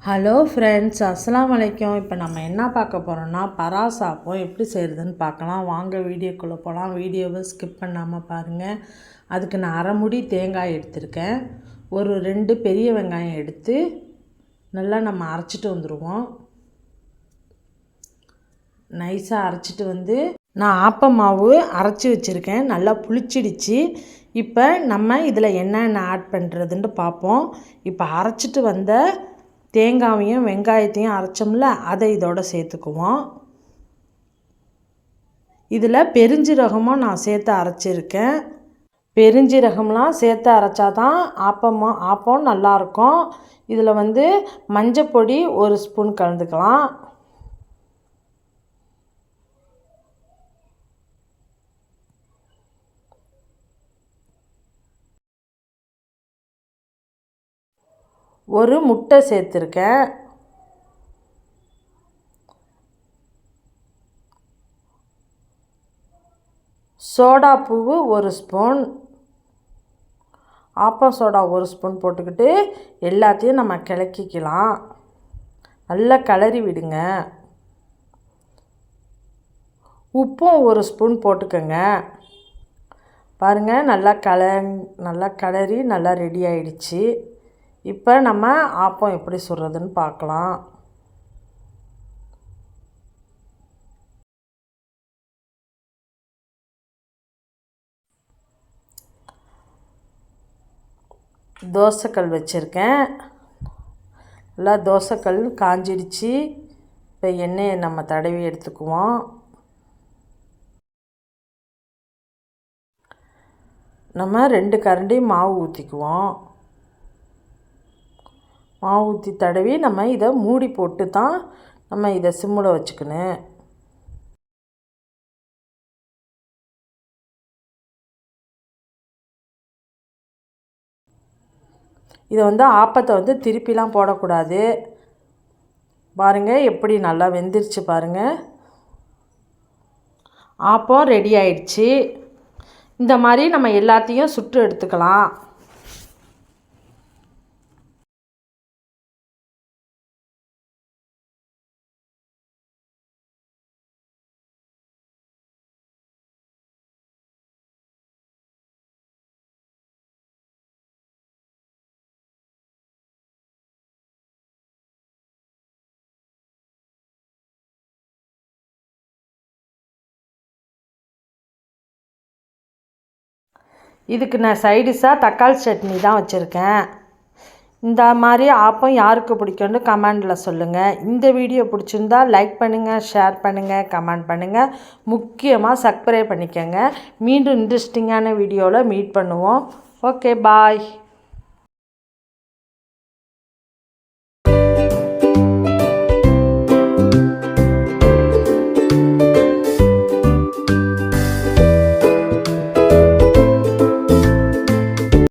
Hello friends, அஸ்ஸலாமு அலைக்கும். இப்போ நம்ம என்ன பார்க்க போகிறோம்னா பராசாப்பம் எப்படி செய்கிறதுன்னு பார்க்கலாம். வாங்க வீடியோக்குள்ளே போகலாம். வீடியோவை ஸ்கிப் பண்ணாமல் பாருங்கள். அதுக்கு நான் அரை முடி தேங்காய் எடுத்திருக்கேன். ஒரு 2 பெரிய வெங்காயம் எடுத்து நல்லா நம்ம அரைச்சிட்டு வந்துடுவோம். நைஸாக அரைச்சிட்டு வந்து நான் ஆப்ப மாவு அரைச்சி வச்சுருக்கேன். நல்லா புளிச்சிடுச்சு. இப்போ நம்ம இதில் என்னென்ன ஆட் பண்ணுறதுன்ட்டு பார்ப்போம். இப்போ அரைச்சிட்டு வந்த தேங்காயையும் வெங்காயத்தையும் அரைச்சோம்ல, அதை இதோட சேர்த்துக்குவோம். இதில் பெருஞ்சீரகமும் நான் சேர்த்து அரைச்சிருக்கேன். பெருஞ்சீரகம்லாம் சேர்த்து அரைச்சா தான் ஆப்பம் நல்லாயிருக்கும். இதில் மஞ்சப்பொடி 1 ஸ்பூன் கலந்துக்கலாம். ஒரு முட்டை சேர்த்துருக்கேன். சோடா பூவு 1 ஸ்பூன், ஆப்பம் சோடா 1 ஸ்பூன் போட்டுக்கிட்டு எல்லாத்தையும் நம்ம கிளக்கிக்கலாம். நல்லா கிளறி விடுங்க. உப்பும் 1 ஸ்பூன் போட்டுக்கோங்க. பாருங்கள், நல்லா கிளறி நல்லா ரெடி ஆயிடுச்சு. இப்போ நம்ம ஆப்பம் எப்படி சுடுறதுன்னு பார்க்கலாம். தோசைக்கல் வச்சுருக்கேன். நல்லா தோசைக்கல் காஞ்சிடுச்சு. இப்போ எண்ணெயை நம்ம தடவி எடுத்துக்குவோம். நம்ம 2 கரண்டி மாவு ஊற்றிக்குவோம். மாவு ஊற்றி தடவி நம்ம இதை மூடி போட்டு தான் நம்ம இதை சிம்மில் வச்சுக்கணும். இதை ஆப்பத்தை திருப்பிலாம் போடக்கூடாது. பாருங்கள், எப்படி நல்லா வெந்துருச்சு பாருங்கள். ஆப்பம் ரெடி ஆயிடுச்சு. இந்த மாதிரி நம்ம எல்லாத்தையும் சுட்டு எடுத்துக்கலாம். இதுக்கு நான் சைடிஷாக தக்காளி சட்னி தான் வச்சுருக்கேன். இந்த மாதிரி ஆப்பம் யாருக்கு பிடிக்கும்னு கமெண்டில் சொல்லுங்கள். இந்த வீடியோ பிடிச்சிருந்தா லைக் பண்ணுங்கள், ஷேர் பண்ணுங்கள், கமெண்ட் பண்ணுங்கள். முக்கியமாக சப்ஸ்கிரைப் பண்ணிக்கோங்க. மீண்டும் இன்ட்ரெஸ்டிங்கான வீடியோவில் மீட் பண்ணுவோம். ஓகே, பாய்.